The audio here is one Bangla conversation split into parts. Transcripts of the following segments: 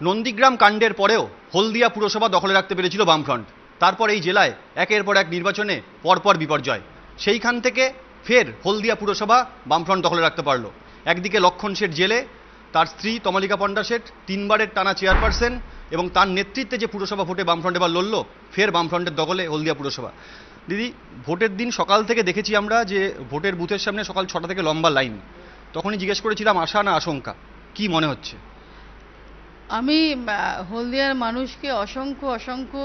নন্দীগ্রাম কাণ্ডের পরেও হলদিয়া পুরসভা দখলে রাখতে পেরেছিল বামফ্রন্ট। তারপর এই জেলায় একের পর এক নির্বাচনে পরপর বিপর্যয়। সেইখান থেকে ফের হলদিয়া পুরসভা বামফ্রন্ট দখলে রাখতে পারলো। একদিকে লক্ষণ শেঠ জেলে, তার স্ত্রী তমালিকা পণ্ডা শেঠ তিনবারের টানা চেয়ারপারসন, এবং তার নেতৃত্বে যে পুরসভা ভোটে বামফ্রন্ট এবার লড়ল, ফের বামফ্রন্টের দখলে হলদিয়া পুরসভা। দিদি, ভোটের দিন সকাল থেকে দেখেছি আমরা যে ভোটের বুথের সামনে সকাল 6টা থেকে লম্বা লাইন। তখনই জিজ্ঞেস করেছিলাম আশা না আশঙ্কা, কি মনে হচ্ছে? আমি হলদিয়ার মানুষকে অসংখ্য অসংখ্য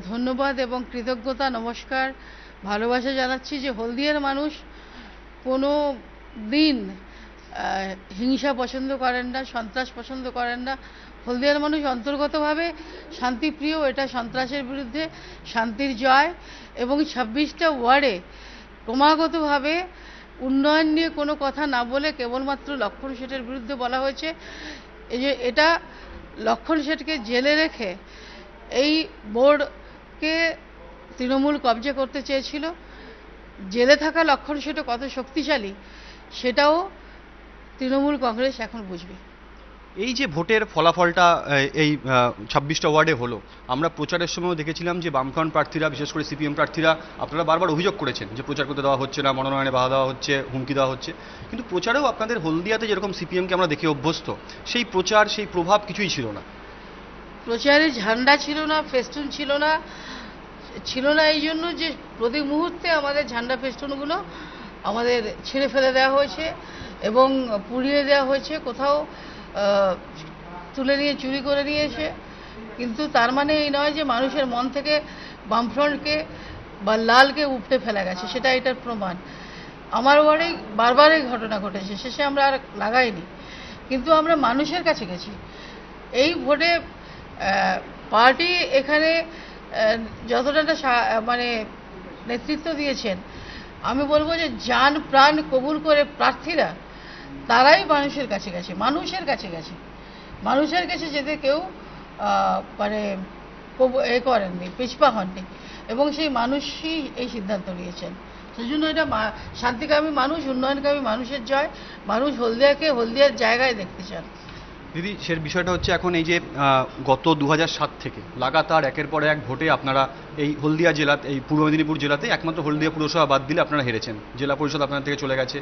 ধন্যবাদ এবং কৃতজ্ঞতা, নমস্কার, ভালোবাসা জানাচ্ছি যে হলদিয়ার মানুষ কোনো দিন হিংসা পছন্দ করেন না, সন্ত্রাস পছন্দ করেন না। হলদিয়ার মানুষ অন্তর্গতভাবে শান্তিপ্রিয়। এটা সন্ত্রাসের বিরুদ্ধে শান্তির জয়। এবং 26টা ওয়ার্ডে ক্রমাগতভাবে উন্নয়ন নিয়ে কোনো কথা না বলে কেবলমাত্র লক্ষণ শেঠের বিরুদ্ধে বলা হয়েছে। এই যে এটা লক্ষণ শেঠকে জেলে রেখে এই বোর্ডকে তৃণমূল কবজা করতে চেয়েছিল। জেলে থাকা লক্ষণ শেঠও কত শক্তিশালী সেটাও তৃণমূল কংগ্রেস এখন বুঝবে। এই যে ভোটের ফলাফলটা এই 26টা ওয়ার্ডে হলো, আমরা প্রচারের সময়ও দেখেছিলাম যে বামফ্রন্ট প্রার্থীরা, বিশেষ করে সিপিএম প্রার্থীরা, আপনারা বারবার অভিযোগ করেছেন যে প্রচার করতে দেওয়া হচ্ছে না, মনোনয়নে বাধা দেওয়া হচ্ছে, হুমকি দেওয়া হচ্ছে। কিন্তু প্রচারেও আপনাদের হলদিয়াতে যেরকম সিপিএমকে আমরা দেখে অভ্যস্ত, সেই প্রচার, সেই প্রভাব কিছুই ছিল না। প্রচারে ঝান্ডা ছিল না, ফেস্টুন ছিল না। ছিল না এই জন্য যে প্রতি মুহূর্তে আমাদের ঝান্ডা ফেস্টুনগুলো আমাদের ছিঁড়ে ফেলে দেওয়া হয়েছে এবং পুড়িয়ে দেওয়া হয়েছে, কোথাও তুলে নিয়ে চুরি করে নিয়ে এসে। কিন্তু তার মানে এই নয় যে মানুষের মন থেকে বামফ্রন্টকে বা লালকে উপড়ে ফেলা গেছে, সেটা এটার প্রমাণ। আমার ওয়ার্ডে বারবার এই ঘটনা ঘটেছে, শেষে আমরা আর লাগাইনি, কিন্তু আমরা মানুষের কাছে গেছি। এই ভোটে পার্টি এখানে যতটা মানে নেতৃত্ব দিয়েছেন, আমি বলবো যে জান প্রাণ কবুল করে প্রার্থীরা তারাই মানুষের কাছে গেছে, মানুষের কাছে গেছে। মানুষের কাছে যেতে কেউ মানে করেননি, পিছপা হননি, এবং সেই মানুষই এই সিদ্ধান্ত নিয়েছেন। সেই জন্য এটা শান্তিকামী মানুষ, উন্নয়নকামী মানুষের জয়। মানুষ হলদিয়াকে হলদিয়ার জায়গায় দেখতে চান। দিদি, সে বিষয়টা হচ্ছে এখন এই যে গত 2007 থেকে লাগাতার একের পর এক ভোটে আপনারা এই হলদিয়া জেলাতে, এই পূর্ব মেদিনীপুর জেলাতে একমাত্র হলদিয়া পুরসভা বাদ দিলে আপনারা হেরেছেন। জেলা পরিষদ আপনার থেকে চলে গেছে,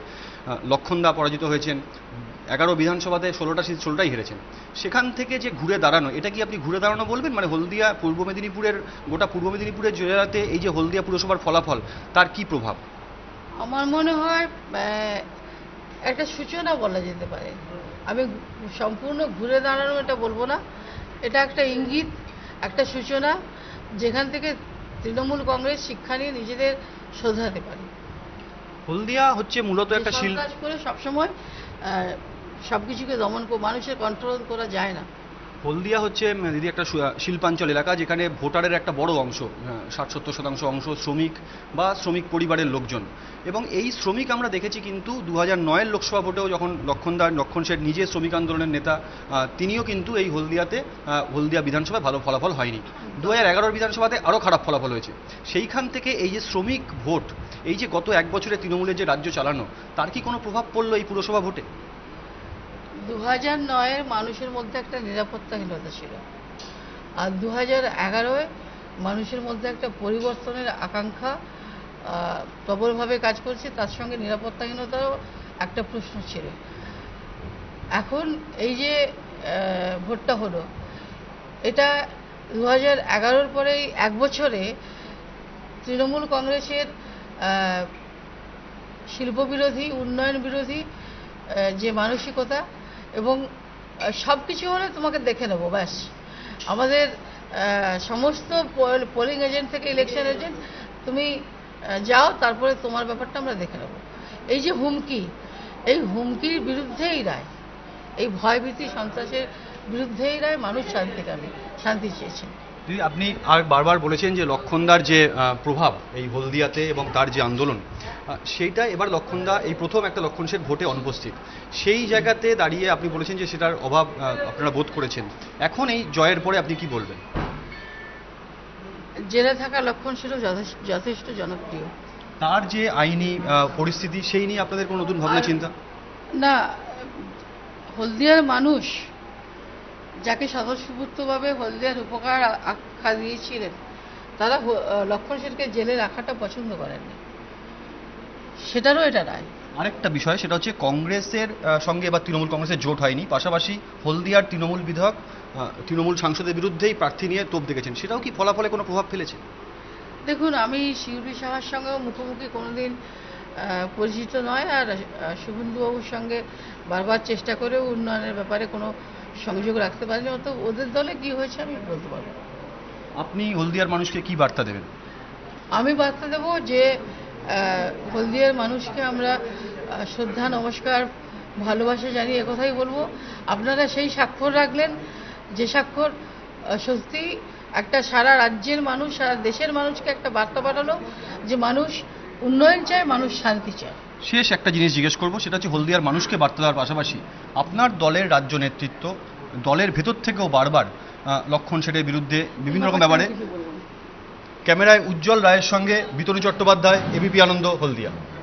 লক্ষণদা পরাজিত হয়েছেন, 11 বিধানসভাতে 16টা সিট 16টাই হেরেছেন। সেখান থেকে যে ঘুরে দাঁড়ানো, এটা কি আপনি ঘুরে দাঁড়ানো বলবেন? মানে হলদিয়া, পূর্ব মেদিনীপুরের, গোটা পূর্ব মেদিনীপুরের জেলাতে এই যে হলদিয়া পুরসভার ফলাফল, তার কি প্রভাব? আমার মনে হয় একটা সূচনা বলা যেতে পারে। আমি সম্পূর্ণ ঘুরে দাঁড়ানো এটা বলবো না, এটা একটা ইঙ্গিত, একটা সূচনা, যেখান থেকে তৃণমূল কংগ্রেস শিক্ষা নিয়ে নিজেদের শোধরাতে পারে। হলদিয়া হচ্ছে মূলত একটা সন্ত্রাস করে সবসময় সবকিছুকে দমন মানুষের কন্ট্রোল করা যায় না। হলদিয়া হচ্ছে দিদি একটা শিল্পাঞ্চল এলাকা, যেখানে ভোটারের একটা বড় অংশ, 60-70% অংশ শ্রমিক বা শ্রমিক পরিবারের লোকজন। এবং এই শ্রমিক আমরা দেখেছি কিন্তু 2009-এর লোকসভা ভোটেও যখন লক্ষণ শেঠ নিজে শ্রমিক আন্দোলনের নেতা, তিনিও কিন্তু এই হলদিয়া বিধানসভায় ভালো ফলাফল হয়নি। 2011 বিধানসভাতে আরও খারাপ ফলাফল হয়েছে। সেইখান থেকে এই যে শ্রমিক ভোট, এই যে গত এক বছরে তৃণমূলের যে রাজ্য চালানো, তার কি কোনো প্রভাব পড়লো এই পুরসভা ভোটে? 2009-এর মানুষের মধ্যে একটা নিরাপত্তাহীনতা ছিল, আর 2011-এ মানুষের মধ্যে একটা পরিবর্তনের আকাঙ্ক্ষা প্রবলভাবে কাজ করছে। তার সঙ্গে নিরাপত্তাহীনতারও একটা প্রশ্ন ছিল। এখন এই যে ভোটটা হলো, এটা 2011-র পরেই এক বছরে তৃণমূল কংগ্রেসের শিল্পবিরোধী, উন্নয়ন বিরোধী যে মানসিকতা, এবং সব কিছু হলে তোমাকে দেখে নেবো, ব্যাস। আমাদের সমস্ত পোলিং এজেন্ট থেকে ইলেকশন এজেন্ট, তুমি যাও, তারপরে তোমার ব্যাপারটা আমরা দেখে নেব। এই যে হুমকি, এই হুমকির বিরুদ্ধেই রায়, এই ভয়ভীতি সন্ত্রাসের বিরুদ্ধেই রায়। মানুষ শান্তি চেয়েছেন। দিদি, আপনি আর বারবার বলেছেন যে লক্ষণদার যে প্রভাব এই হলদিয়াতে এবং তার যে আন্দোলন, সেইটা এবার লক্ষণদা এই প্রথম একটা লক্ষণ শেঠ ভোটে অনুপস্থিত। সেই জায়গাতে দাঁড়িয়ে আপনি বলেছেন যে সেটার অভাব আপনারা বোধ করেছেন। এখন এই জয়ের পরে আপনি কি বলবেন? জেলে থাকা লক্ষণ শেঠও যথেষ্ট জনপ্রিয়। তার যে আইনি পরিস্থিতি, সেই নিয়ে আপনাদের কোনো নতুন ভাবনা চিন্তা? না, হলদিয়ার মানুষ যাকে স্বতঃস্ফূর্তভাবে হলদিয়ার উপকার আখ্যা দিয়েছিলেন, তারা লক্ষণ সেনকে জেলে রাখাটা পছন্দ করেননি। সেটারও এটা রায়। আরেকটা বিষয়, সেটা হচ্ছে কংগ্রেসের সঙ্গে এবার তৃণমূল কংগ্রেসের জোট হয়নি, পাশাপাশি হলদিয়ার তৃণমূল বিধায়ক তৃণমূল সাংসদের বিরুদ্ধেই প্রার্থী নিয়ে তোপ দেখেছেন, সেটাও কি ফলাফলে কোনো প্রভাব ফেলেছে? দেখুন, আমি শিউলি সাহার সঙ্গেও মুখোমুখি কোনোদিন পরিচিত নয়, আর শুভেন্দুবাবুর সঙ্গে বারবার চেষ্টা করেও উন্নয়নের ব্যাপারে কোনো সংযোগ রাখতে পারিনি, অত ওদের দলে কি হয়েছে আমি বলতে পারবো না। আপনি হলদিয়ার মানুষকে কি বার্তা দেবেন? আমি বার্তা দেবো যে হলদিয়ার মানুষকে আমরা শ্রদ্ধা, নমস্কার, ভালোবাসা জানিয়ে একথাই বলবো, আপনারা সেই স্বাক্ষর রাখলেন যে স্বাক্ষর সত্যি একটা সারা রাজ্যের মানুষ, সারা দেশের মানুষকে একটা বার্তা পাঠালো যে মানুষ উন্নয়ন চায়, মানুষ শান্তি চায়। শেষ একটা জিনিস জিজ্ঞেস করবো, সেটা হচ্ছে হলদিয়ার মানুষকে বার্তা দেওয়ার পাশাপাশি আপনার দলের রাজ্য নেতৃত্ব দলের ভেতর থেকেও বারবার লক্ষণ সেনের বিরুদ্ধে বিভিন্ন রকম ব্যাপারে। ক্যামেরায় উজ্জ্বল রায়ের সঙ্গে বিতনু চট্টোপাধ্যায়, এবিপি আনন্দ, হলদিয়া।